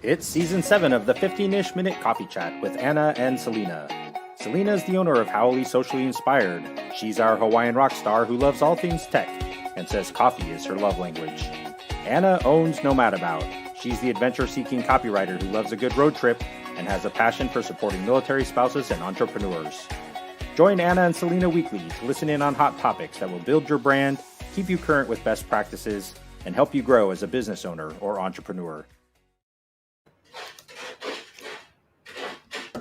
It's season 7 of the 15-ish minute coffee chat with Anna and Selena. Selena is the owner of Howley Socially Inspired. She's our Hawaiian rock star who loves all things tech and says coffee is her love language. Anna owns Nomad About. She's the adventure-seeking copywriter who loves a good road trip and has a passion for supporting military spouses and entrepreneurs. Join Anna and Selena weekly to listen in on hot topics that will build your brand, keep you current with best practices, and help you grow as a business owner or entrepreneur.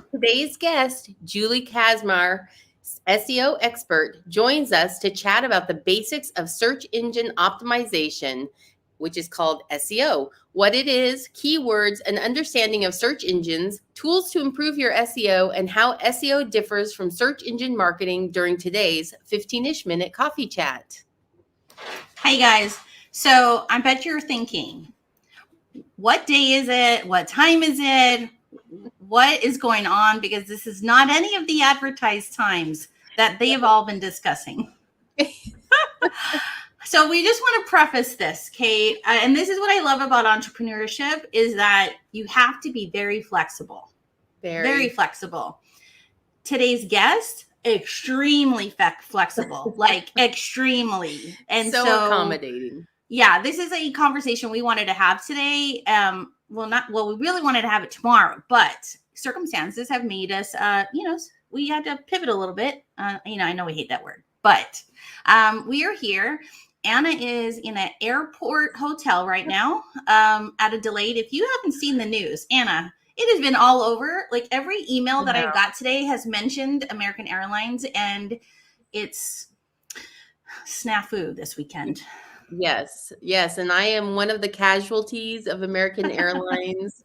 Today's guest, Julie Kaczmar, SEO expert, joins us to chat about the basics of search engine optimization, which is called SEO, what it is, keywords, an understanding of search engines, tools to improve your SEO, and how SEO differs from search engine marketing during today's 15-ish minute coffee chat. Hey guys, so I bet you're thinking, what day is it? What time is it? What is going on? Because this is not any of the advertised times that they've all been discussing. So we just want to preface this, Kate, and this is what I love about entrepreneurship is that you have to be very flexible. Very flexible. Today's guest, extremely flexible, like extremely. And so accommodating. Yeah, this is a conversation we wanted to have today. We really wanted to have it tomorrow, but circumstances have made us, we had to pivot a little bit. I know we hate that word, but we are here. Anna is in an airport hotel right now at a delayed. If you haven't seen the news, Anna, it has been all over. Like every email that I've got today has mentioned American Airlines, and it's snafu this weekend. Yes. And I am one of the casualties of American Airlines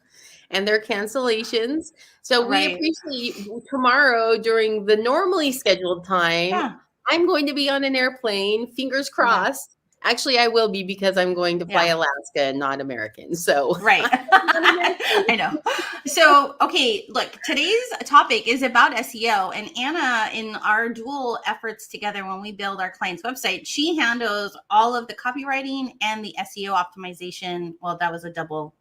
and their cancellations. So we appreciate tomorrow during the normally scheduled time. Yeah. I'm going to be on an airplane, fingers crossed. Yeah. Actually, I will be because I'm going to fly Alaska and not American. So right. I know. So, okay, look, today's topic is about SEO, and Anna, in our dual efforts together when we build our client's website, she handles all of the copywriting and the SEO optimization. Well, that was a double,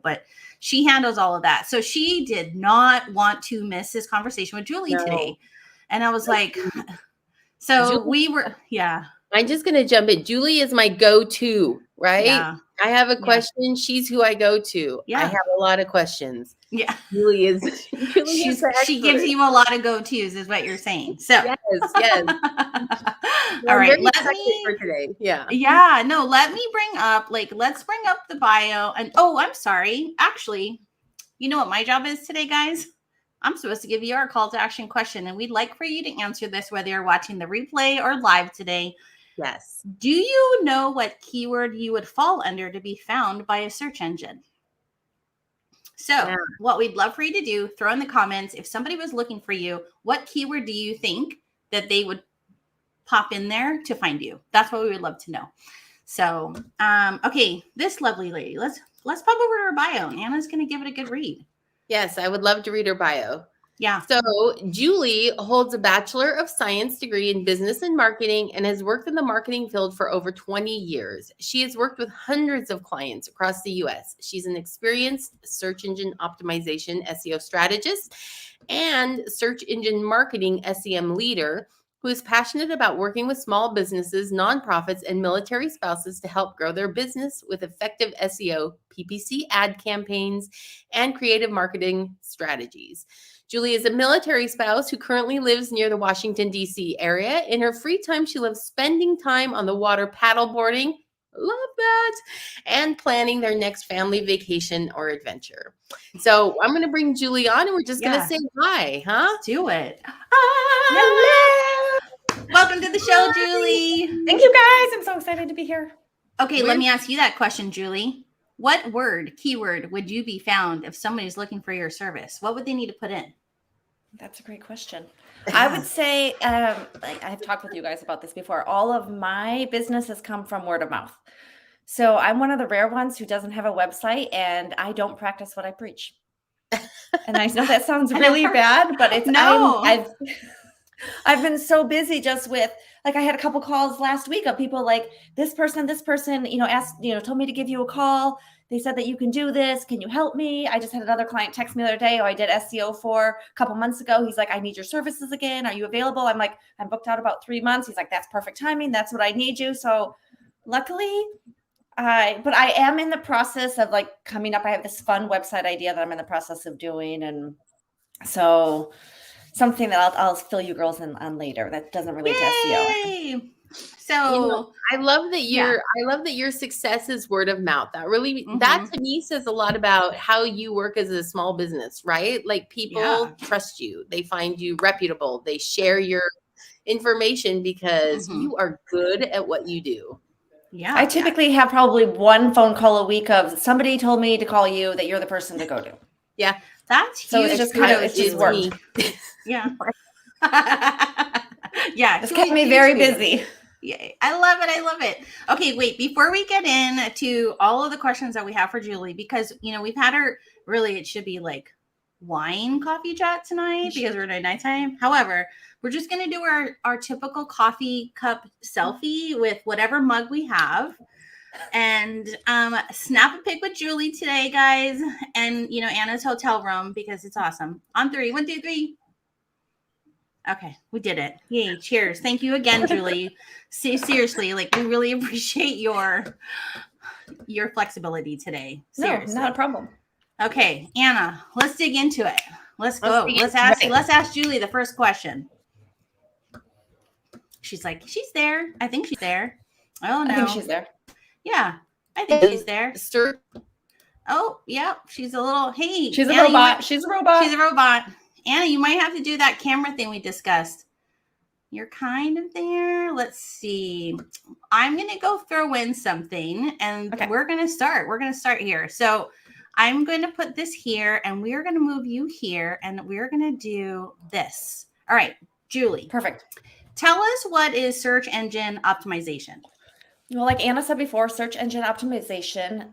but she handles all of that. So she did not want to miss this conversation with Julie today. And I was like, so Julie, I'm just going to jump in. Julie is my go-to, right? Yeah. I have a question. Yeah. She's who I go to. Yeah. I have a lot of questions. Yeah. Julie is. She gives you a lot of go-tos is what you're saying. So yes. All right. Let me let's bring up the bio. And I'm sorry. Actually, you know what my job is today, guys? I'm supposed to give you our call to action question, and we'd like for you to answer this whether you're watching the replay or live today. Yes. Do you know what keyword you would fall under to be found by a search engine? So what we'd love for you to do, throw in the comments, if somebody was looking for you, what keyword do you think that they would pop in there to find you? That's what we would love to know. So, okay, this lovely lady, let's pop over to her bio. Anna's going to give it a good read. Yes, I would love to read her bio. Yeah. So Julie holds a Bachelor of Science degree in business and marketing and has worked in the marketing field for over 20 years. She has worked with hundreds of clients across the U.S. She's an experienced search engine optimization SEO strategist and search engine marketing SEM leader who is passionate about working with small businesses, nonprofits, and military spouses to help grow their business with effective SEO, PPC ad campaigns, and creative marketing strategies. Julie is a military spouse who currently lives near the Washington, D.C. area. In her free time, she loves spending time on the water paddleboarding, love that, and planning their next family vacation or adventure. So I'm going to bring Julie on, and we're just going to say hi, huh? Do it. Hello. Welcome to the show, Julie. Thank you, guys. I'm so excited to be here. Okay, let me ask you that question, Julie. What keyword would you be found if somebody's looking for your service? What would they need to put in? That's a great question. I would say, I've talked with you guys about this before. All of my business has come from word of mouth. So I'm one of the rare ones who doesn't have a website, and I don't practice what I preach. And I know that sounds really bad, but it's I've been so busy just with, like, I had a couple calls last week of people like this person, asked, told me to give you a call. they said that you can do this. Can you help me? I just had another client text me the other day. Oh, I did SEO for a couple months ago. He's like, I need your services again. Are you available? I'm like, I'm booked out about 3 months. He's like, that's perfect timing. That's what I need you. So luckily, but I am in the process of like coming up. I have this fun website idea that I'm in the process of doing. And so something that I'll fill you girls in on later that doesn't relate to SEO. Yay! So I love that your success is word of mouth. That really, that to me says a lot about how you work as a small business, right? Like people trust you. They find you reputable. They share your information because you are good at what you do. Yeah. I typically have probably one phone call a week of somebody told me to call you, that you're the person to go to. Yeah. That's huge. So it's just kind of, it's just work. Yeah. Yeah. It's kept me very busy. Yeah, I love it. I love it. Okay, wait, before we get into all of the questions that we have for Julie, because, you know, we've had her really, it should be like wine coffee chat tonight because we're at nighttime. However, we're just going to do our typical coffee cup selfie with whatever mug we have and snap a pic with Julie today, guys. And, you know, Anna's hotel room because it's awesome. On 3, 1, 2, 3. Okay, we did it. Yay, cheers. Thank you again, Julie. Seriously, like we really appreciate your flexibility today. Seriously. No, not a problem. Okay, Anna, let's dig into it. Let's go. Let's ask Julie the first question. She's like, she's there. I think she's there. Oh no. I think she's there. Yeah, I think she's there. Oh, yeah, she's a little, hey. She's a Anna, robot. She's a robot. She's a robot. Anna, you might have to do that camera thing we discussed. You're kind of there. Let's see. I'm going to go throw in something and we're going to start. We're going to start here. So I'm going to put this here and we're going to move you here and we're going to do this. All right, Julie. Perfect. Tell us what is search engine optimization. Well, like Anna said before, search engine optimization,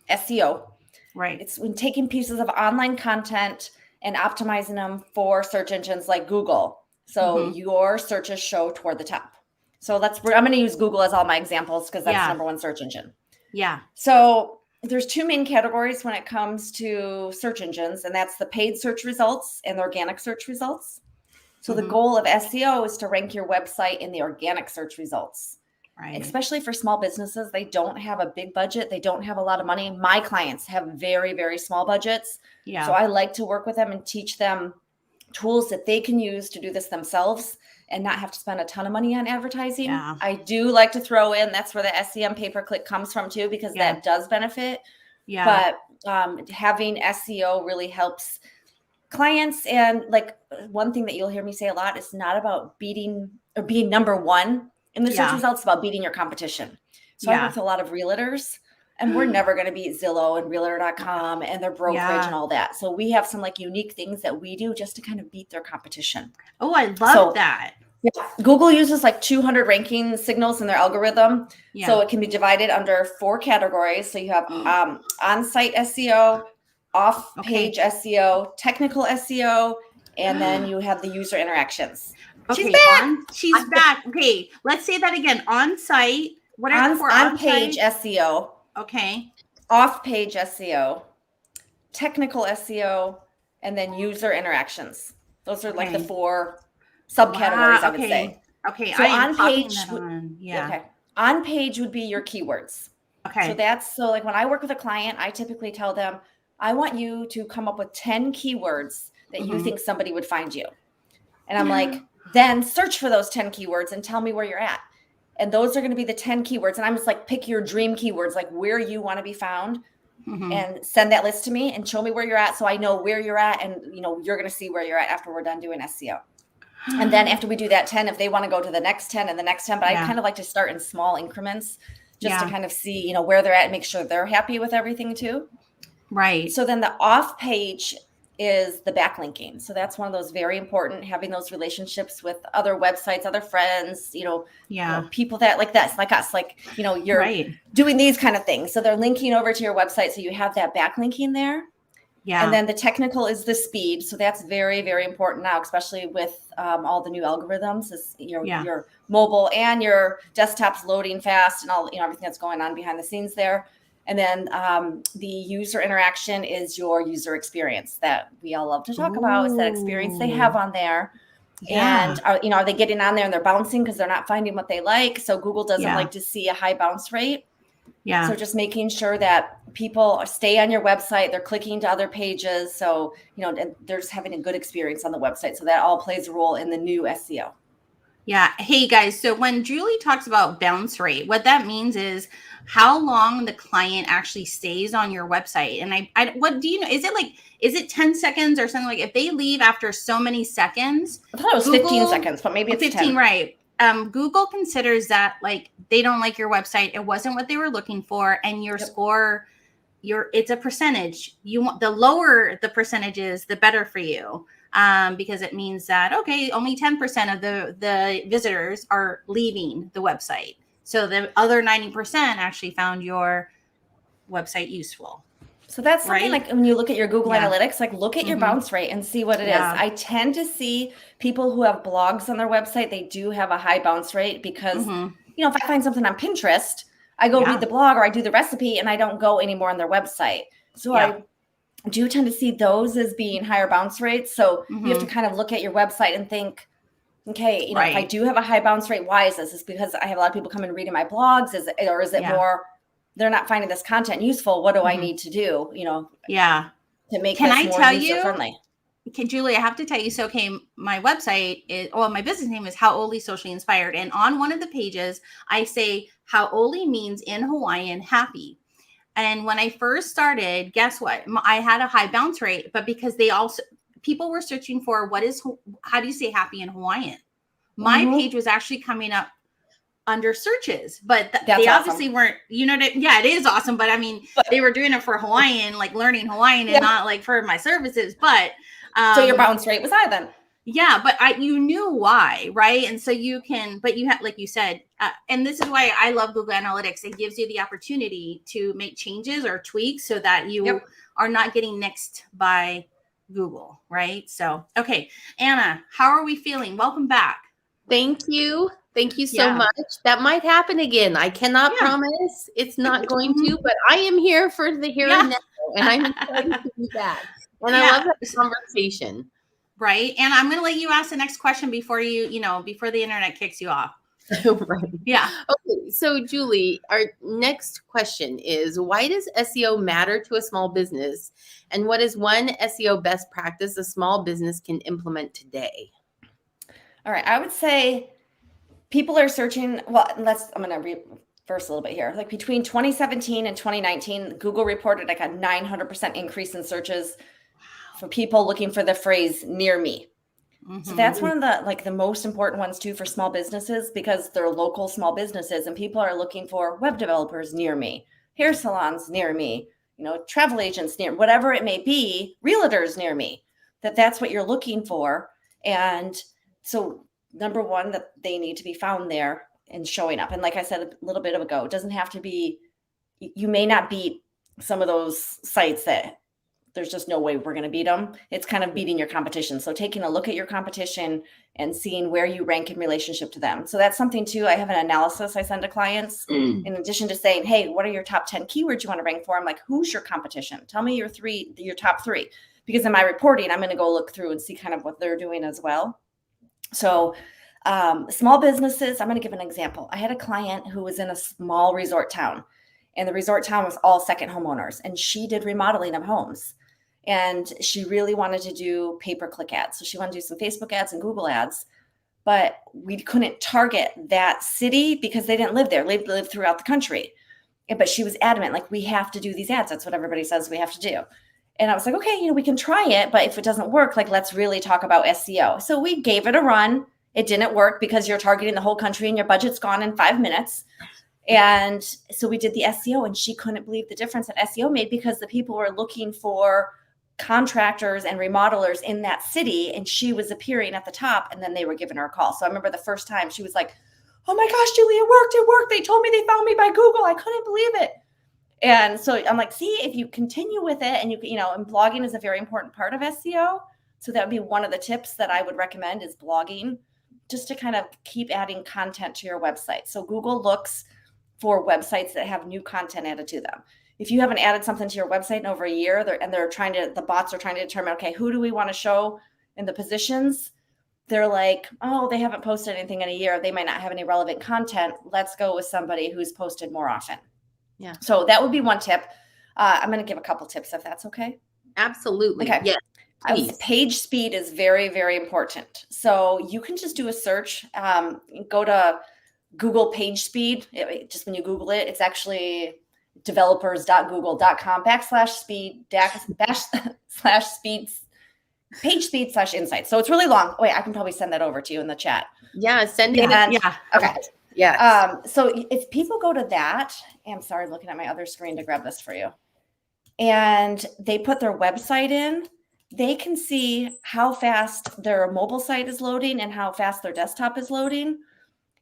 SEO. Right. It's when taking pieces of online content and optimizing them for search engines like Google. So your searches show toward the top. So I'm going to use Google as all my examples because that's the number one search engine. Yeah. So there's 2 main categories when it comes to search engines, and that's the paid search results and the organic search results. So the goal of SEO is to rank your website in the organic search results. Right. Especially for small businesses, they don't have a big budget. They don't have a lot of money. My clients have very, very small budgets. Yeah. So I like to work with them and teach them tools that they can use to do this themselves and not have to spend a ton of money on advertising. Yeah. I do like to throw in, that's where the SEM pay-per-click comes from too, because that does benefit. Yeah. But having SEO really helps clients. And like one thing that you'll hear me say a lot is not about beating or being number one in the search results, about beating your competition. So I work with a lot of realtors, and we're never going to beat Zillow and Realtor.com and their brokerage and all that. So we have some like unique things that we do just to kind of beat their competition. Oh, I love that. Yeah. Google uses like 200 ranking signals in their algorithm. Yeah. So it can be divided under 4 categories. So you have on-site SEO, off-page SEO, technical SEO, and then you have the user interactions. Okay, she's back. Okay, let's say that again. On-site, what are the 4 on-page SEO? Okay. Off-page SEO, technical SEO, and then user interactions. Those are like the 4 subcategories, I would say. Okay. So on-page, on-page would be your keywords. Okay. So like when I work with a client, I typically tell them, I want you to come up with 10 keywords that you think somebody would find you. And I'm like, then search for those 10 keywords and tell me where you're at. And those are going to be the 10 keywords. And I'm just like, pick your dream keywords, like where you want to be found, and send that list to me and show me where you're at. So I know where you're at. And, you know, you're going to see where you're at after we're done doing SEO. And then after we do that 10, if they want to go to the next 10 and the next 10, but I kind of like to start in small increments just to kind of see, you know, where they're at and make sure they're happy with everything too. Right. So then the off page is the backlinking. So that's one of those very important, having those relationships with other websites, other friends, you know, people that like us, like, you know, you're doing these kind of things. So they're linking over to your website. So you have that backlinking there. Yeah. And then the technical is the speed. So that's very, very important now, especially with all the new algorithms, is your mobile and your desktop's loading fast and all, you know, everything that's going on behind the scenes there. And then the user interaction is your user experience that we all love to talk about. It's that experience they have on there. Yeah. And are they getting on there and they're bouncing because they're not finding what they like? So Google doesn't like to see a high bounce rate. Yeah. So just making sure that people stay on your website, they're clicking to other pages. So, they're just having a good experience on the website. So that all plays a role in the new SEO. Yeah. Hey guys. So when Julie talks about bounce rate, what that means is how long the client actually stays on your website. And what do you know? Is it 10 seconds or something? Like if they leave after so many seconds, I thought it was 15 seconds, but maybe it's 15, 10. right? Google considers that like they don't like your website. It wasn't what they were looking for. And your score, it's a percentage. You want the lower the percentage is, the better for you. Because it means that, okay, only 10% of the visitors are leaving the website. So the other 90% actually found your website useful. So that's something like when you look at your Google Analytics, like look at your bounce rate and see what it is. I tend to see people who have blogs on their website, they do have a high bounce rate because, if I find something on Pinterest, I go read the blog or I do the recipe and I don't go anymore on their website. So I do tend to see those as being higher bounce rates. So you have to kind of look at your website and think, okay, if I do have a high bounce rate, why is this? Is because I have a lot of people come and reading my blogs? Is it more they're not finding this content useful? What do I need to do? To make this more user friendly. Julie, I have to tell you. So, okay, my website my business name is How Oli Socially Inspired, and on one of the pages, I say How Oli means in Hawaiian happy. And when I first started, guess what? I had a high bounce rate, but because people were searching for how do you say happy in Hawaiian? My page was actually coming up under searches, but they obviously weren't, it is awesome. But I mean, they were doing it for Hawaiian, like learning Hawaiian and not like for my services. But so your bounce rate was high then. Yeah, but you knew why, right? And so but you have, like you said, and this is why I love Google Analytics. It gives you the opportunity to make changes or tweaks so that you are not getting nixed by Google, right? So, okay, Anna, how are we feeling? Welcome back. Thank you. Thank you so much. That might happen again. I cannot promise it's not going to, but I am here for the here and now, and I'm excited to be back. And I love that conversation. Right. And I'm going to let you ask the next question before before the internet kicks you off. Right. Yeah. Okay. So Julie, our next question is, why does SEO matter to a small business? And what is one SEO best practice a small business can implement today? All right. I would say people are searching. Well, I'm going to reverse a little bit here. Like between 2017 and 2019, Google reported like a 900% increase in searches for people looking for the phrase near me. So that's one of the most important ones too for small businesses, because they're local small businesses and people are looking for web developers near me, hair salons near me, travel agents near, whatever it may be, realtors near me, that's what you're looking for. And so number one, that they need to be found there and showing up. And like I said a little bit ago, it doesn't have to be, you may not beat some of those sites that there's just no way we're going to beat them. It's kind of beating your competition. So taking a look at your competition and seeing where you rank in relationship to them. So that's something too. I have an analysis I send to clients in addition to saying, hey, what are your top 10 keywords you want to rank for? I'm like, who's your competition? Tell me your top three, because in my reporting, I'm going to go look through and see kind of what they're doing as well. So small businesses, I'm going to give an example. I had a client who was in a small resort town, and the resort town was all second homeowners, and she did remodeling of homes. And she really wanted to do pay-per-click ads. So she wanted to do some Facebook ads and Google ads, but we couldn't target that city because they didn't live there. They lived throughout the country. But she was adamant, like, we have to do these ads. That's what everybody says we have to do. And I was like, okay, we can try it, but if it doesn't work, like, let's really talk about SEO. So we gave it a run. It didn't work because you're targeting the whole country and your budget's gone in 5 minutes. And so we did the SEO, and she couldn't believe the difference that SEO made, because the people were looking for contractors and remodelers in that city, and she was appearing at the top, and then they were giving her a call. So I remember the first time she was like, oh my gosh, Julie, it worked. They told me they found me by Google. I couldn't believe it. And so I'm like, see, if you continue with it, and and blogging is a very important part of SEO. So that would be one of the tips that I would recommend, is blogging, just to kind of keep adding content to your website. So Google looks for websites that have new content added to them. if you haven't added something to your website in over a year, the bots are trying to determine, okay, who do we want to show in the positions? They're like, oh, they haven't posted anything in a year. They might not have any relevant content. Let's go with somebody who's posted more often. Yeah. So that would be one tip. I'm going to give a couple tips if that's okay. Absolutely. Okay. Yes. Please. Page speed is very, very important. So you can just do a search. Go to Google page speed. Just when you Google it, it's actually developers.google.com/speed page speed /insights. So it's really long. Wait, I can probably send that over to you in the chat. Yeah, send it. Yeah. Okay. Yeah. So if people go to that, I'm sorry, I'm looking at my other screen to grab this for you, and they put their website in, they can see how fast their mobile site is loading and how fast their desktop is loading,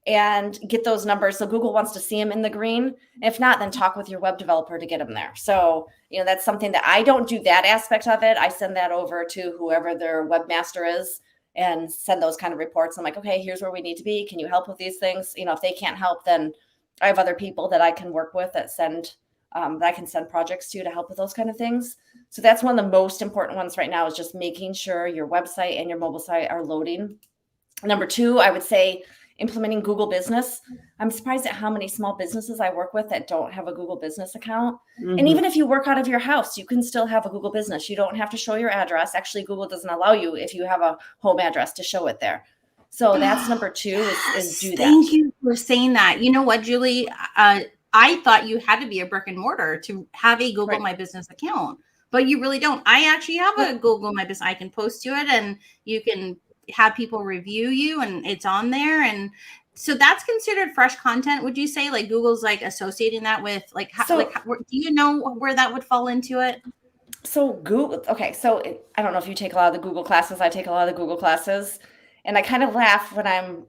and get those numbers. So Google wants to see them in the green. If not, then talk with your web developer to get them there. So, that's something that I don't do that aspect of it. I send that over to whoever their webmaster is and send those kind of reports. I'm like, okay, here's where we need to be. Can you help with these things? If they can't help, then I have other people that I can work with that I can send projects to help with those kind of things. So that's one of the most important ones right now, is just making sure your website and your mobile site are loading. Number 2, I would say implementing Google Business. I'm surprised at how many small businesses I work with that don't have a Google Business account. Mm-hmm. And even if you work out of your house, you can still have a Google Business. You don't have to show your address. Actually, Google doesn't allow you, if you have a home address, to show it there. So that's number 2 is do that. Thank you for saying that. You know what, Julie? I thought you had to be a brick and mortar to have a Google My Business account, but you really don't. I actually have a Google My Business. I can post to it, and you can have people review you, and it's on there. And so that's considered fresh content. Would you say, like, Google's like associating that with do you know where that would fall into it? So Google, okay. So I don't know if you take a lot of the Google classes. I take a lot of the Google classes, and I kind of laugh when I'm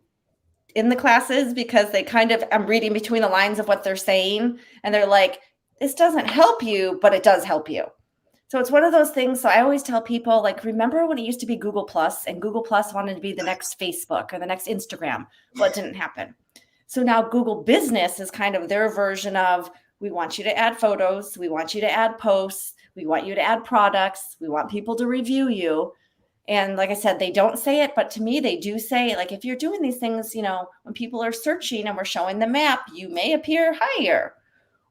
in the classes, because I'm reading between the lines of what they're saying, and they're like, this doesn't help you, but it does help you. So it's one of those things. So I always tell people, like, remember when it used to be Google Plus, and Google Plus wanted to be the next Facebook or the next Instagram? Well, it didn't happen. So now Google Business is kind of their version of, we want you to add photos. We want you to add posts. We want you to add products. We want people to review you. And like I said, they don't say it, but to me, they do say, like, if you're doing these things, when people are searching and we're showing the map, you may appear higher,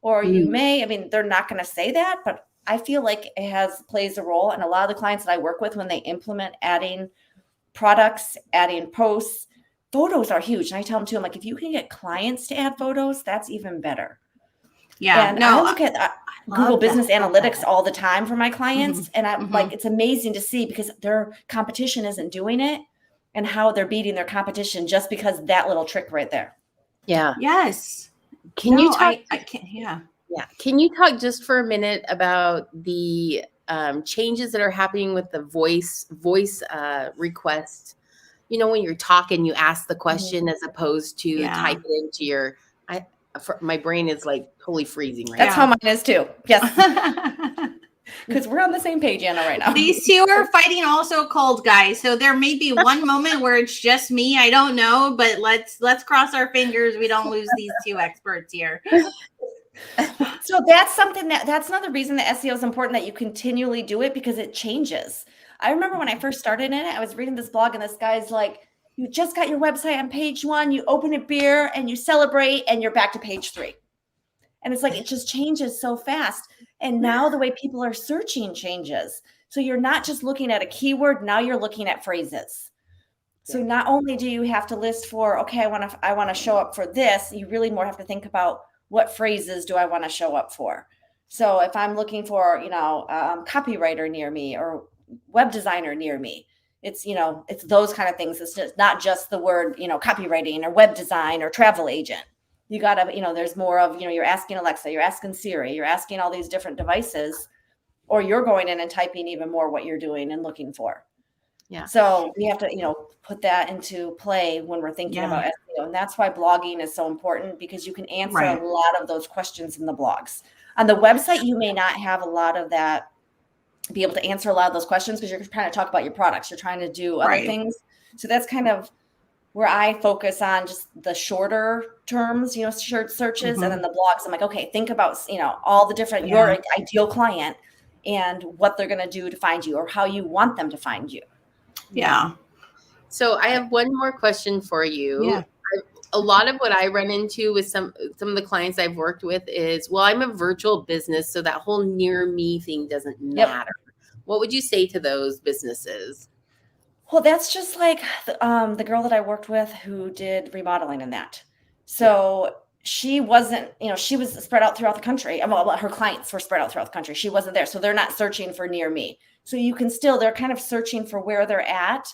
or you may, they're not going to say that, but I feel like it plays a role. And a lot of the clients that I work with, when they implement adding products, adding posts, photos are huge. And I tell them too, I'm like, if you can get clients to add photos, that's even better. Yeah. And I look at Google Business Analytics all the time for my clients. And I'm like, it's amazing to see, because their competition isn't doing it, and how they're beating their competition just because that little trick right there. Yeah. Yes. Can you talk? I can't. Yeah. Yeah. Can you talk just for a minute about the changes that are happening with the voice request? When you're talking, you ask the question as opposed to type it into your. My brain is like totally freezing right now. That's how mine is too. Yes. Because we're on the same page, Anna, right now. These two are fighting also cold, guys. So there may be one moment where it's just me. I don't know, but let's cross our fingers we don't lose these two experts here. So that's something that's another reason that SEO is important, that you continually do it, because it changes. I remember when I first started in it, I was reading this blog, and this guy's like, you just got your website on page 1, you open a beer and you celebrate, and you're back to page 3. And it's like, it just changes so fast. And now the way people are searching changes. So you're not just looking at a keyword, now you're looking at phrases. So not only do you have to list for, okay, I want to show up for this, you really more have to think about, what phrases do I want to show up for? So if I'm looking for, copywriter near me or web designer near me, it's those kind of things. It's just not just the word, copywriting or web design or travel agent. You got to, there's more of, you're asking Alexa, you're asking Siri, you're asking all these different devices, or you're going in and typing even more what you're doing and looking for. Yeah. So we have to, put that into play when we're thinking about SEO. And that's why blogging is so important, because you can answer a lot of those questions in the blogs. On the website, you may not have a lot of that, be able to answer a lot of those questions, because you're trying to talk about your products. You're trying to do other things. So that's kind of where I focus on just the shorter terms, short searches, and then the blogs. I'm like, okay, think about, all the different, your ideal client and what they're going to do to find you or how you want them to find you. Yeah. So I have one more question for you. Yeah. A lot of what I run into with some of the clients I've worked with is, well, I'm a virtual business, so that whole near me thing doesn't matter. What would you say to those businesses? Well, that's just like the girl that I worked with who did remodeling in that. So she wasn't, she was spread out throughout the country. Well, her clients were spread out throughout the country. She wasn't there. So they're not searching for near me. So you can still, they're kind of searching for where they're at.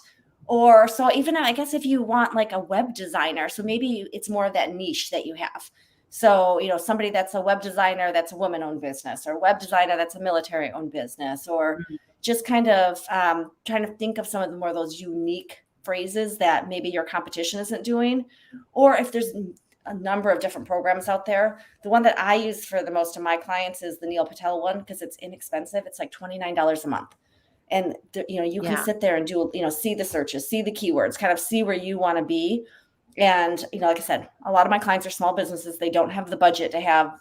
Or so even I guess if you want like a web designer, so maybe it's more of that niche that you have. So, somebody that's a web designer, that's a woman-owned business, or web designer, that's a military-owned business, or just kind of trying to think of some of the more of those unique phrases that maybe your competition isn't doing. Or if there's a number of different programs out there, the one that I use for the most of my clients is the Neil Patel one, because it's inexpensive. It's like $29 a month. And, you can sit there and do, see the searches, see the keywords, kind of see where you want to be. And, like I said, a lot of my clients are small businesses. They don't have the budget to have,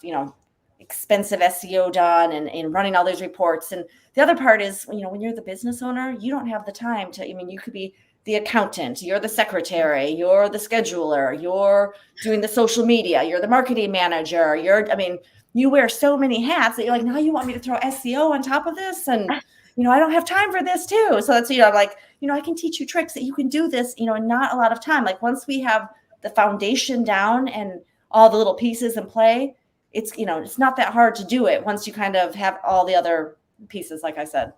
expensive SEO done and running all these reports. And the other part is, when you're the business owner, you don't have the time to, you could be the accountant, you're the secretary, you're the scheduler, you're doing the social media, you're the marketing manager, you wear so many hats that you're like, now you want me to throw SEO on top of this? And I don't have time for this too. So that's, I'm like, I can teach you tricks that you can do this, in not a lot of time. Like once we have the foundation down and all the little pieces in play, it's, it's not that hard to do it once you kind of have all the other pieces, like I said.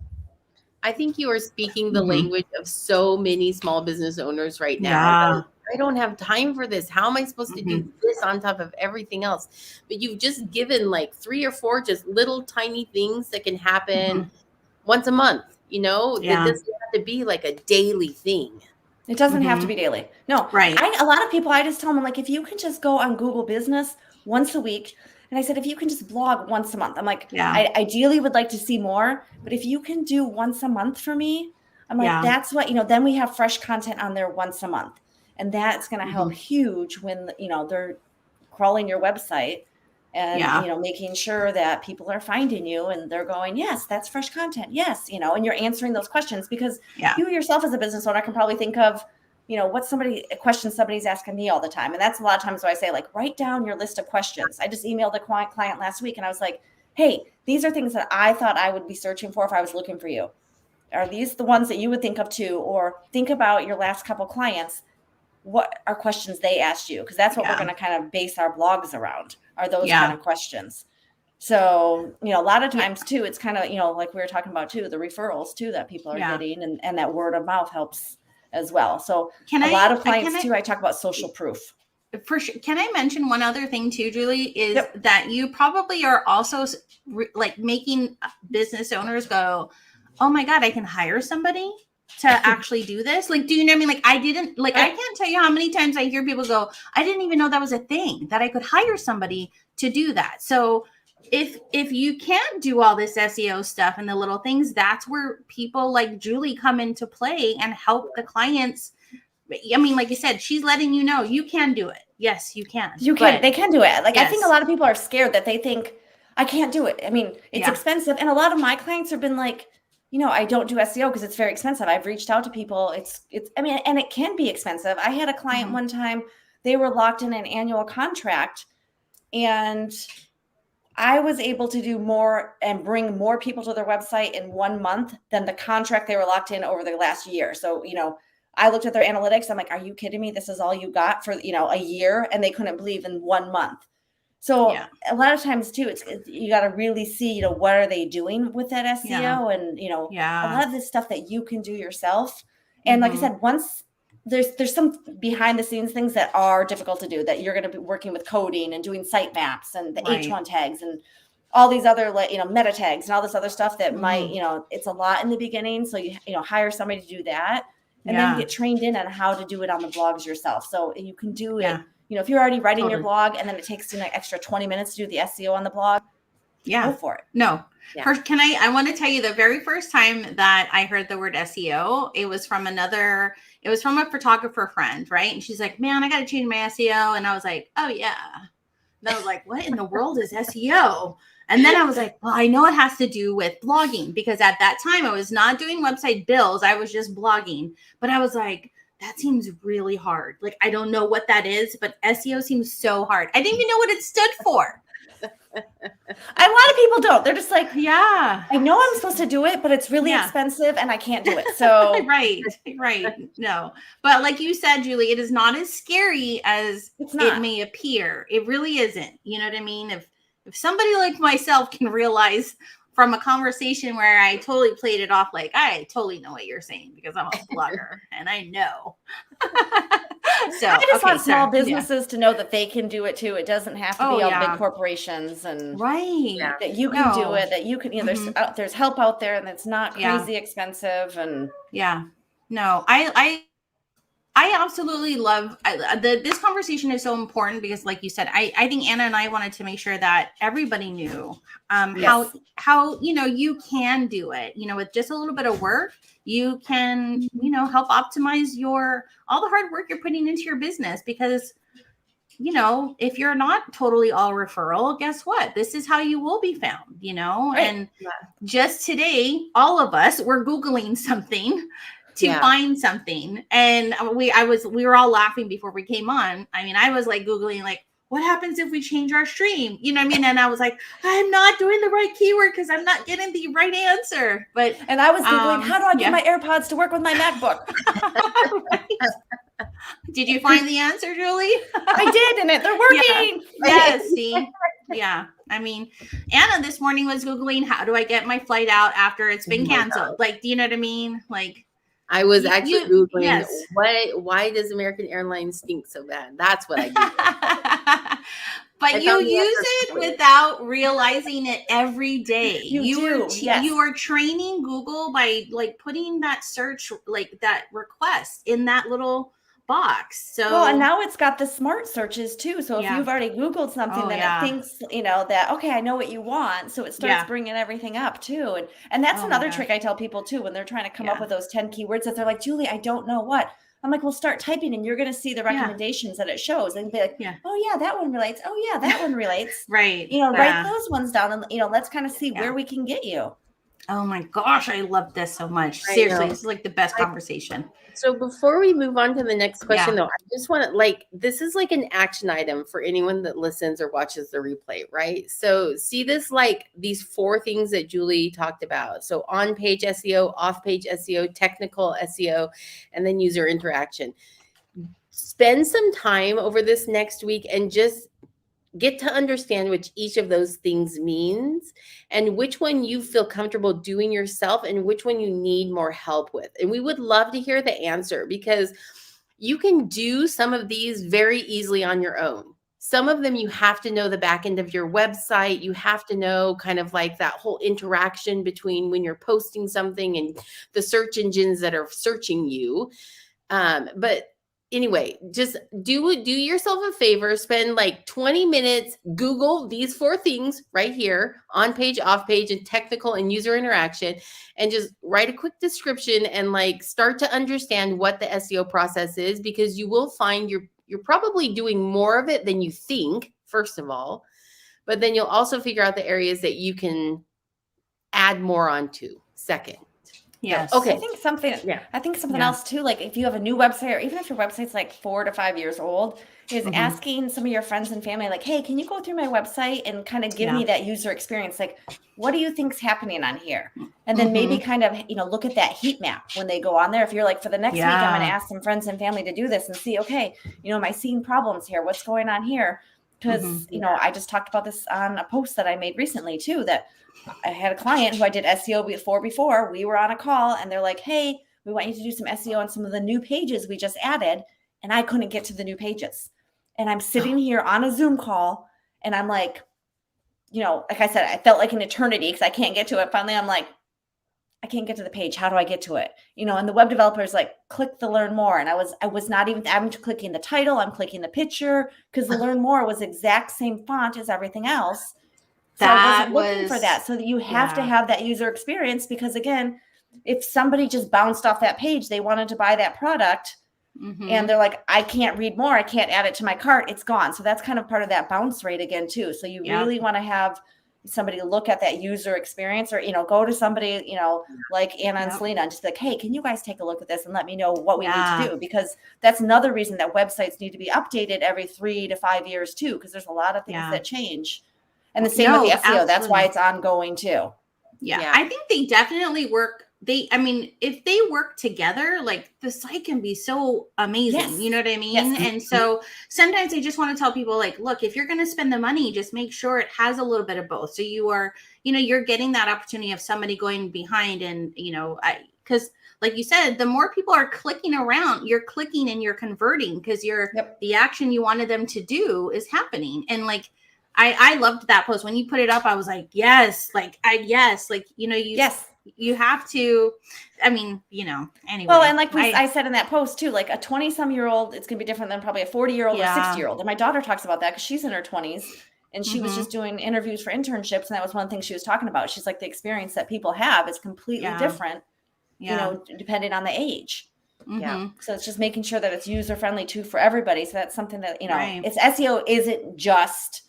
I think you are speaking the language of so many small business owners right now. Yeah. I don't have time for this. How am I supposed to do this on top of everything else? But you've just given like 3 or 4 just little tiny things that can happen once a month, It doesn't have to be like a daily thing. It doesn't have to be daily. No. Right. A lot of people, I just tell them, I'm like, if you can just go on Google Business once a week, and I said, if you can just blog once a month, I'm like, I ideally would like to see more, but if you can do once a month for me, I'm like, that's what, then we have fresh content on there once a month. And that's going to help huge when, they're crawling your website and, making sure that people are finding you and they're going, yes, that's fresh content. Yes. And you're answering those questions because you yourself as a business owner can probably think of, what's a question somebody's asking me all the time. And that's a lot of times why I say, like, write down your list of questions. I just emailed a client last week and I was like, hey, these are things that I thought I would be searching for if I was looking for you. Are these the ones that you would think of too? Or think about your last couple clients. What are questions they asked you? Because that's what we're going to kind of base our blogs around, are those kind of questions. So, a lot of times too, it's kind of, like we were talking about too, the referrals too that people are getting and that word of mouth helps as well. So a lot of clients too, I talk about social proof. For sure. Can I mention one other thing too, Julie, is that you probably are also like making business owners go, oh my God, I can hire somebody to actually do this. Like, do you know what I mean? Like I can't tell you how many times I hear people go, I didn't even know that was a thing, that I could hire somebody to do that. So if you can't do all this SEO stuff and the little things, that's where people like Julie come into play and help the clients. I mean, like you said, she's letting you know you can do it. Yes, you can. You can. They can do it. Like, I think a lot of people are scared that they think, I can't do it. I mean, it's expensive. And a lot of my clients have been like, I don't do SEO because it's very expensive. I've reached out to people. And it can be expensive. I had a client one time, they were locked in an annual contract and I was able to do more and bring more people to their website in 1 month than the contract they were locked in over the last year. So, I looked at their analytics. I'm like, are you kidding me? This is all you got for, a year? And they couldn't believe in 1 month. So a lot of times too, you got to really see, what are they doing with that SEO and, a lot of this stuff that you can do yourself. And like I said, once there's some behind the scenes things that are difficult to do, that you're going to be working with coding and doing sitemaps and the H1 tags and all these other, meta tags and all this other stuff that might, it's a lot in the beginning. So you hire somebody to do that and then get trained in on how to do it on the blogs yourself. So you can do it, if you're already writing your blog and then it takes you an extra 20 minutes to do the SEO on the blog, Yeah. Go for it. No. Yeah. First, I want to tell you the very first time that I heard the word SEO, it was from a photographer friend, right? And she's like, man, I got to change my SEO. And I was like, oh yeah. And I was like, what in the world is SEO? And then I was like, well, I know it has to do with blogging, because at that time I was not doing website builds. I was just blogging. But I was like, that seems really hard. Like, I don't know what that is, but SEO seems so hard. I didn't even know what it stood for. A lot of people don't. They're just like, Yeah. I know I'm supposed to do it, but it's really Yeah. expensive and I can't do it. So right. No, but like you said, Julie, it is not as scary as It's not. it may appear. It really isn't. You know what I mean? If somebody like myself can realize from a conversation where I totally played it off like, I totally know what you're saying because I'm a blogger and I know. So I just want small sorry. businesses to know that they can do it too. It doesn't have to be all big corporations, and Right. that you can do it, that you can, you know, there's help out there and it's not crazy expensive. And no, I absolutely love this conversation is so important because, like you said, I think Anna and I wanted to make sure that everybody knew how you can do it. With just a little bit of work, you can help optimize all the hard work you're putting into your business. Because if you're not totally all referral, guess what? This is how you will be found. Right. And just today, all of us were Googling something to find something. And we were all laughing before we came on. I mean, I was like Googling, like, what happens if we change our stream? You know what I mean? And I was like, I'm not doing the right keyword because I'm not getting the right answer. And I was Googling, how do I get my AirPods to work with my MacBook? Right. Did you find the answer, Julie? I did, and they're working. Yes, see? Yeah. I mean, Anna this morning was Googling, how do I get my flight out after it's been canceled? Like, do you know what I mean? Like, I was actually Googling, why does American Airlines stink so bad? That's what I Googled. But you use it without realizing it every day. You are training Google by like putting that search, like that request in that little box. So and now it's got the smart searches too. So if you've already Googled something, then it thinks, that, okay, I know what you want. So it starts bringing everything up too. And that's another trick I tell people too, when they're trying to come up with those 10 keywords that they're like, Julie, I don't know what. I'm like, well, start typing and you're going to see the recommendations that it shows and be like, oh yeah, that one relates. Oh yeah, that one relates. Right. Write those ones down and, let's kind of see where we can get you. Oh my gosh, I love this so much. Seriously, this is like the best conversation. So before we move on to the next question, though, I just want to this is like an action item for anyone that listens or watches the replay, right? So see this, like these 4 things that Julie talked about. So on-page SEO, off-page SEO, technical SEO, and then user interaction. Spend some time over this next week and just get to understand which each of those things means and which one you feel comfortable doing yourself and which one you need more help with. And we would love to hear the answer, because you can do some of these very easily on your own. Some of them you have to know the back end of your website. You have to know kind of like that whole interaction between when you're posting something and the search engines that are searching you. But anyway, just do yourself a favor, spend like 20 minutes, Google these 4 things right here, on page, off page, and technical and user interaction, and just write a quick description and like start to understand what the SEO process is, because you will find you're probably doing more of it than you think, first of all, but then you'll also figure out the areas that you can add more onto second. Yes. Okay. I think something else too, like if you have a new website, or even if your website's like 4 to 5 years old, is asking some of your friends and family, like, hey, can you go through my website and kind of give me that user experience? Like, what do you think's happening on here? And then maybe kind of, look at that heat map when they go on there. If you're like, for the next week, I'm going to ask some friends and family to do this and see, okay, am I seeing problems here? What's going on here? Because, I just talked about this on a post that I made recently too, that I had a client who I did SEO before. We were on a call and they're like, hey, we want you to do some SEO on some of the new pages we just added. And I couldn't get to the new pages. And I'm sitting here on a Zoom call and I'm like, like I said, I felt like an eternity because I can't get to it. Finally, I'm like, I can't get to the page. How do I get to it? And the web developer is like, click the learn more. And I was not even, I'm clicking the title. I'm clicking the picture because the learn more was exact same font as everything else. So I wasn't looking for that. So you have to have that user experience, because again, if somebody just bounced off that page, they wanted to buy that product and they're like, I can't read more, I can't add it to my cart, it's gone. So that's kind of part of that bounce rate again too. So you really want to have somebody look at that user experience, or, go to somebody, like Anna and Selena, and just be like, hey, can you guys take a look at this and let me know what we need to do? Because that's another reason that websites need to be updated every 3 to 5 years too, because there's a lot of things that change. And the same with the SEO. Absolutely. That's why it's ongoing too. Yeah. I think they definitely work. If they work together, like the site can be so amazing. You know what I mean? Yes. And so sometimes I just want to tell people, like, look, if you're going to spend the money, just make sure it has a little bit of both. So you are, you're getting that opportunity of somebody going behind, and, because like you said, the more people are clicking around, you're clicking and you're converting, because the action you wanted them to do is happening. And like, I loved that post when you put it up. I was like, yes, you have to, anyway. Well, and like I said in that post too, like a 20-some-year-old, it's going to be different than probably a 40-year-old or a 60-year-old. And my daughter talks about that because she's in her 20s and she was just doing interviews for internships. And that was one thing she was talking about. She's like, the experience that people have is completely different, depending on the age. Yeah. So it's just making sure that it's user-friendly too for everybody. So that's something that, it's SEO isn't just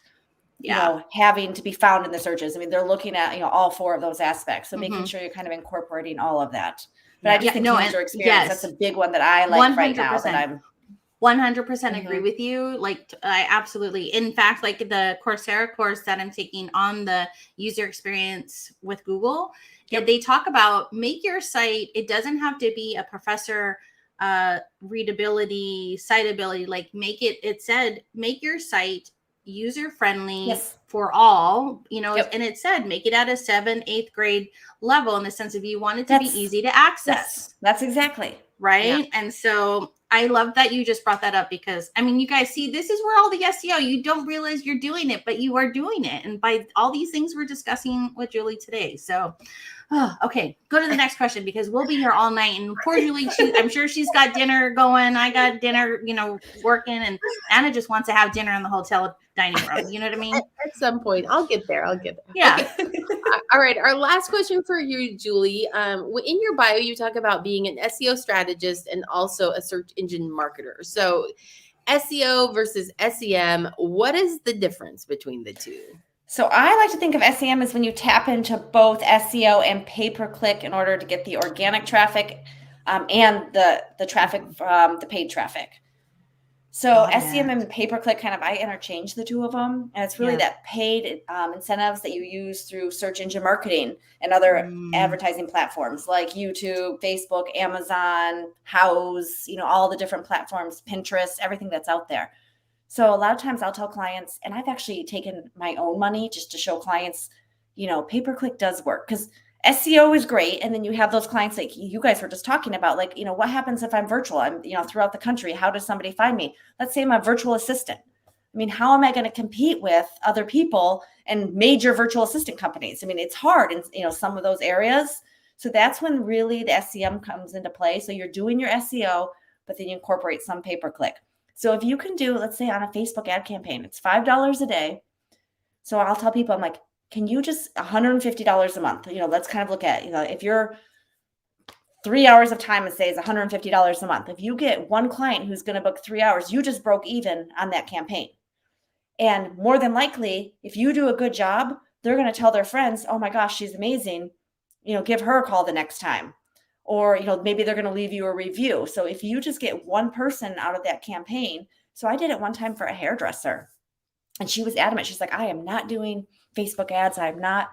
having to be found in the searches. I mean, they're looking at, all 4 of those aspects. So making sure you're kind of incorporating all of that. But I just think user experience, that's a big one that I like 100%. Right now. That I'm 100% agree with you. Like, I absolutely, in fact, like the Coursera course that I'm taking on the user experience with Google, they talk about make your site, it doesn't have to be a professor readability, citability, like make your site user-friendly for all, and it said make it at a 7th, 8th grade level, in the sense of you want it to be easy to access. That's exactly right. And so I love that you just brought that up, because you guys see, this is where all the SEO, you don't realize you're doing it, but you are doing it. And by all these things we're discussing with Julie today. So okay, go to the next question, because we'll be here all night. And poor Julie, I'm sure she's got dinner going. I got dinner, working, and Anna just wants to have dinner in the hotel dining room. You know what I mean? At some point, I'll get there. Yeah. Okay. All right. Our last question for you, Julie. In your bio, you talk about being an SEO strategist and also a search engine marketer. So SEO versus SEM, what is the difference between the two? So I like to think of SEM as when you tap into both SEO and pay-per-click in order to get the organic traffic and the traffic from the paid traffic. So SEM and pay-per-click I interchange the two of them. And it's really that paid incentives that you use through search engine marketing and other advertising platforms like YouTube, Facebook, Amazon, Houzz, all the different platforms, Pinterest, everything that's out there. So a lot of times I'll tell clients, and I've actually taken my own money just to show clients, pay-per-click does work, because SEO is great. And then you have those clients like you guys were just talking about, like, what happens if I'm virtual? I'm, throughout the country. How does somebody find me? Let's say I'm a virtual assistant. How am I going to compete with other people and major virtual assistant companies? It's hard in, some of those areas. So that's when really the SEM comes into play. So you're doing your SEO, but then you incorporate some pay-per-click. So if you can do, let's say on a Facebook ad campaign, it's $5 a day. So I'll tell people, I'm like, can you just $150 a month? Let's kind of look at, if you're 3 hours of time and say it's $150 a month. If you get one client who's going to book 3 hours, you just broke even on that campaign. And more than likely, if you do a good job, they're going to tell their friends, oh my gosh, she's amazing. Give her a call the next time. Or, maybe they're going to leave you a review. So if you just get one person out of that campaign. So I did it one time for a hairdresser, and she was adamant. She's like, I am not doing Facebook ads. I'm not.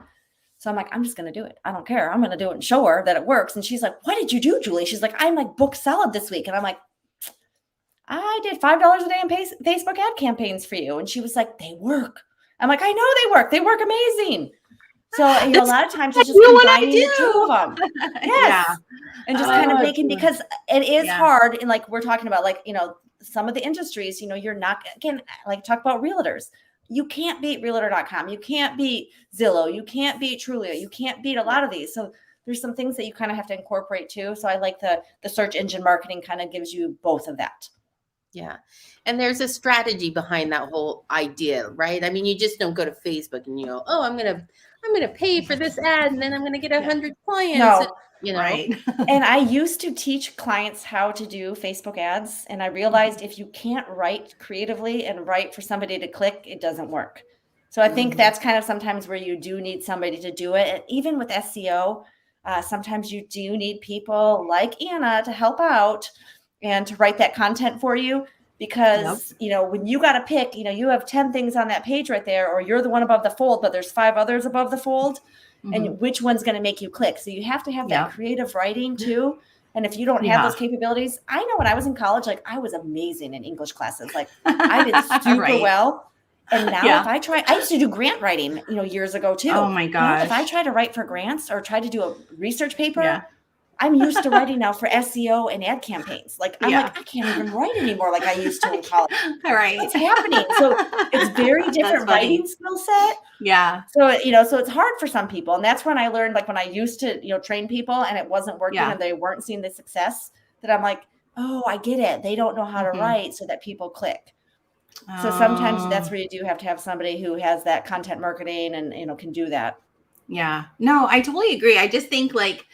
So I'm like, I'm just going to do it. I don't care. I'm going to do it and show her that it works. And she's like, what did you do, Julie? She's like, I'm like booked solid this week. And I'm like, I did $5 a day in Facebook ad campaigns for you. And she was like, they work. I'm like, I know they work. They work amazing. So a lot of times it's just combining the two of them. Yes. Yeah. And just kind of making, because it is hard. And like we're talking about, like, some of the industries, you're not, again, like talk about realtors. You can't beat realtor.com. You can't beat Zillow. You can't beat Trulia. You can't beat a lot of these. So there's some things that you kind of have to incorporate too. So I like the search engine marketing kind of gives you both of that. Yeah. And there's a strategy behind that whole idea, right? I mean, you just don't go to Facebook and you go, oh, I'm gonna pay for this ad and then I'm gonna get 100 clients. No. And, you know, Right. And I used to teach clients how to do Facebook ads. And I realized if you can't write creatively and write for somebody to click, it doesn't work. So I think that's kind of sometimes where you do need somebody to do it. And even with SEO, sometimes you do need people like Anna to help out and to write that content for you. Because, you know, when you got to pick, you know, you have 10 things on that page right there, or you're the one above the fold, but there's 5 others above the fold. And which one's going to make you click. So you have to have that creative writing too. And if you don't have those capabilities, I know when I was in college, like I was amazing in English classes. Like I did super well. And now if I try, I used to do grant writing, you know, years ago too. Oh my gosh. Now, if I try to write for grants or try to do a research paper, I'm used to writing now for SEO and ad campaigns. Like I'm like, I can't even write anymore like I used to in college. Right. What's happening? So it's very different writing skill set. Yeah. So, you know, so it's hard for some people. And that's when I learned, like when I used to, you know, train people and it wasn't working and they weren't seeing the success, that I'm like, oh, I get it. They don't know how to write so that people click. So sometimes that's where you do have to have somebody who has that content marketing and, you know, can do that. Yeah. No, I totally agree. I just think like,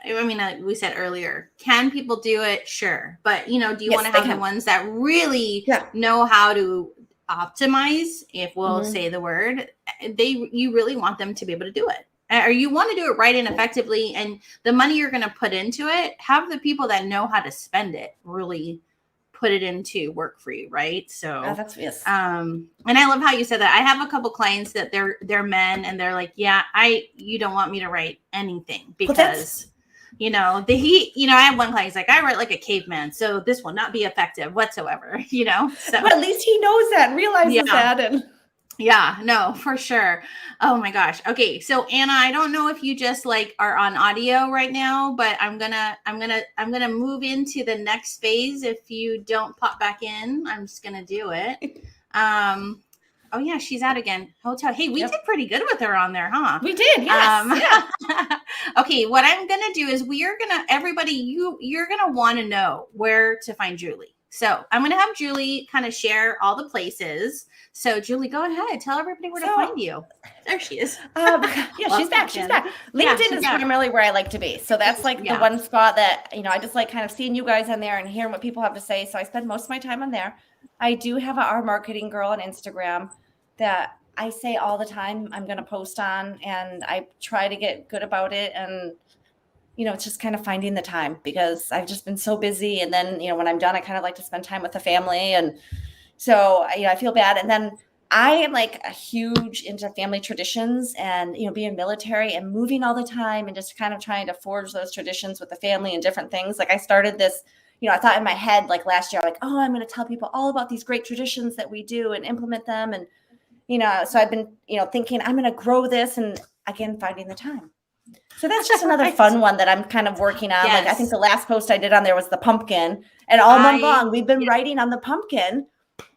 I mean, we said earlier, can people do it? Sure. But, you know, do you want to have the ones that really know how to optimize, if we'll say the word, you really want them to be able to do it. Or you want to do it right and effectively. And the money you're going to put into it, have the people that know how to spend it really put it into work for you. Right. So that's yes. And I love how you said that. I have a couple clients that they're men and they're like, you don't want me to write anything because, you know, I have one client, he's like, I write like a caveman, so this will not be effective whatsoever, you know? So but at least he knows that and realizes that. And yeah, no, for sure. Oh my gosh. Okay. So Anna, I don't know if you just like are on audio right now, but I'm gonna move into the next phase. If you don't pop back in, I'm just gonna do it. Oh yeah, she's out again. Hotel. Hey, we did pretty good with her on there, huh? We did, yes. Okay, what I'm gonna do is you're gonna want to know where to find Julie. So I'm gonna have Julie kind of share all the places. So Julie, go ahead. Tell everybody where to find you. There she is. She's back. She's back. LinkedIn is primarily where I like to be. So that's like the one spot that, you know, I just like kind of seeing you guys on there and hearing what people have to say. So I spend most of my time on there. I do have our marketing girl on Instagram that I say all the time I'm going to post on, and I try to get good about it. And, you know, it's just kind of finding the time because I've just been so busy. And then, you know, when I'm done, I kind of like to spend time with the family. And so, you know, I feel bad. And then I am like a huge into family traditions and, you know, being military and moving all the time and just kind of trying to forge those traditions with the family and different things. Like I started this, you know, I thought in my head, like last year, like, oh, I'm going to tell people all about these great traditions that we do and implement them. And, you know, so I've been, you know, thinking I'm going to grow this and again, finding the time. So that's just another fun one that I'm kind of working on. Like I think the last post I did on there was the pumpkin, and all month long we've been writing on the pumpkin.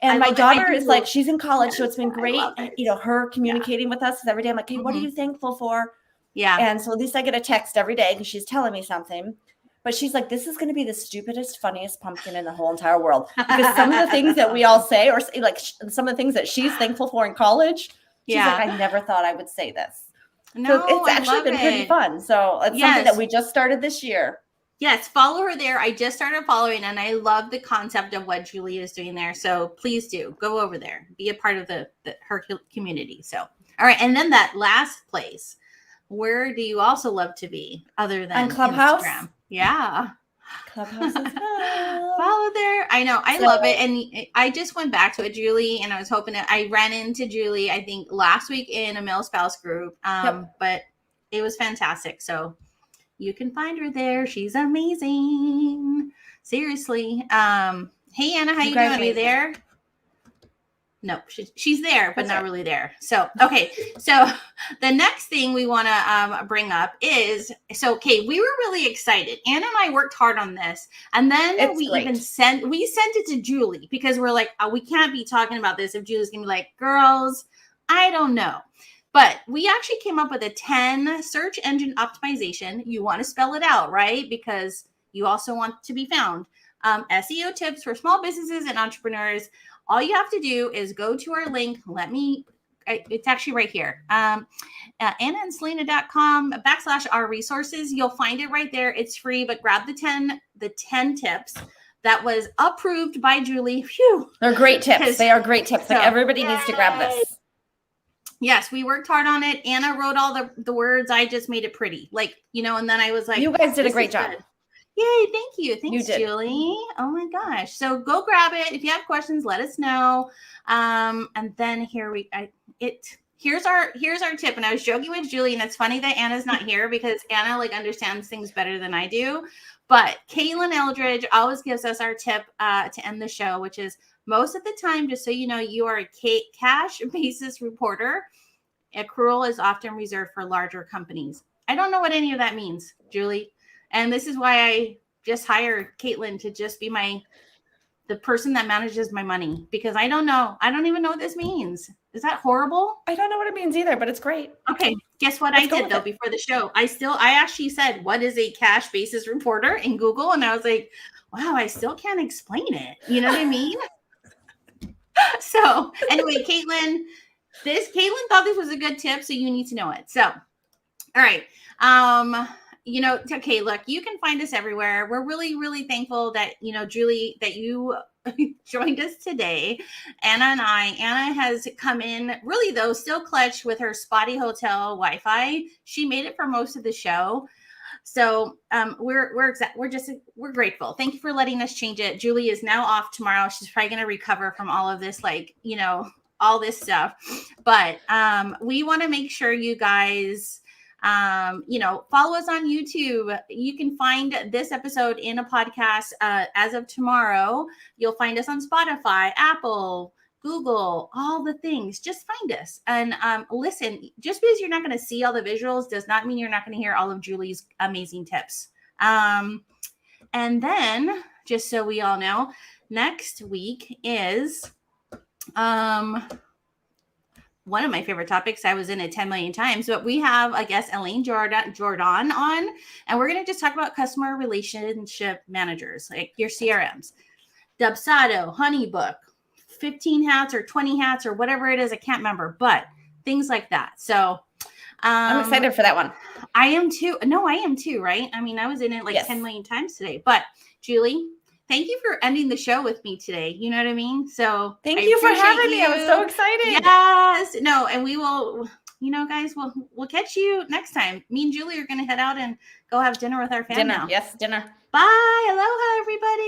And my daughter is like, she's in college, so it's been great, you know, her communicating with us every day. I'm like, hey, what are you thankful for? Yeah. And so at least I get a text every day because she's telling me something. But she's like, this is going to be the stupidest, funniest pumpkin in the whole entire world. Because some of the things that we all say, or like some of the things that she's thankful for in college, she's like, I never thought I would say this. No, so it's actually been pretty fun. So it's something that we just started this year. Yes, follow her there. I just started following, and I love the concept of what Julie is doing there. So please do go over there, be a part of her community. So, all right, and then that last place, where do you also love to be other than on Clubhouse? Instagram? Yeah, Clubhouse as well. Follow there. I know, I love it, and I just went back to it, Julie, and I was hoping I ran into Julie, I think last week in a male spouse group, but it was fantastic. So. You can find her there. She's amazing. Seriously. Hey, Anna, how you doing? Are you there? No, she's there, but not really there. So, okay. So the next thing we want to bring up is, we were really excited. Anna and I worked hard on this. And then sent it to Julie because we're like, we can't be talking about this if Julie's going to be like, girls, I don't know. But we actually came up with a 10 search engine optimization. You want to spell it out, right? Because you also want to be found. SEO tips for small businesses and entrepreneurs. All you have to do is go to our link. It's actually right here. AnnaandSelena.com/our-resources. You'll find it right there. It's free, but grab the 10 tips that was approved by Julie. Phew. They're great tips. They are great tips. Like, So, everybody needs to grab this. Yes, we worked hard on it. Anna wrote all the words. I just made it pretty. Like, and then I was like, you guys did a this great is job. good. Yay, thank you. Thanks, did. Julie. Oh my gosh. So go grab it. If you have questions, let us know. And then here's our tip. And I was joking with Julie, and it's funny that Anna's not here because Anna understands things better than I do. But Caitlin Eldridge always gives us our tip to end the show, which is most of the time, just so you know, you are a cash basis reporter. Accrual is often reserved for larger companies. I don't know what any of that means, Julie. And this is why I just hired Caitlin to just be the person that manages my money, because I don't know. I don't even know what this means. Is that horrible? I don't know what it means either, but it's great. Okay. Guess what I did though before the show? I actually said, what is a cash basis reporter in Google? And I was like, wow, I still can't explain it. You know what I mean? So anyway, Caitlin thought this was a good tip, so you need to know it. So, all right. Okay, look, you can find us everywhere. We're really, really thankful that, Julie, that you joined us today. Anna has come in really, though, still clutch with her spotty hotel Wi-Fi. She made it for most of the show. So we're grateful. Thank you for letting us change it. Julie is now off tomorrow. She's probably going to recover from all of this, all this stuff. But we want to make sure you guys follow us on YouTube. You can find this episode in a podcast as of tomorrow. You'll find us on Spotify, Apple, Google, all the things. Just find us and listen. Just because you're not going to see all the visuals does not mean you're not going to hear all of Julie's amazing tips. And then, just so we all know, next week is one of my favorite topics. I was in it 10 million times, but we have, I guess, Elaine Jordan on, and we're going to just talk about customer relationship managers, like your CRMs, Dubsado, Honeybook, 15 hats or 20 hats or whatever it is. I can't remember, but things like that. So I'm excited for that one. I am too. No, I am too, right? I mean, I was in it 10 million times today, but Julie, thank you for ending the show with me today. You know what I mean? So thank you for having me. I was so excited. Yes. No, and we will, guys, we'll catch you next time. Me and Julie are going to head out and go have dinner with our family. Dinner. Yes, dinner. Bye. Aloha, everybody.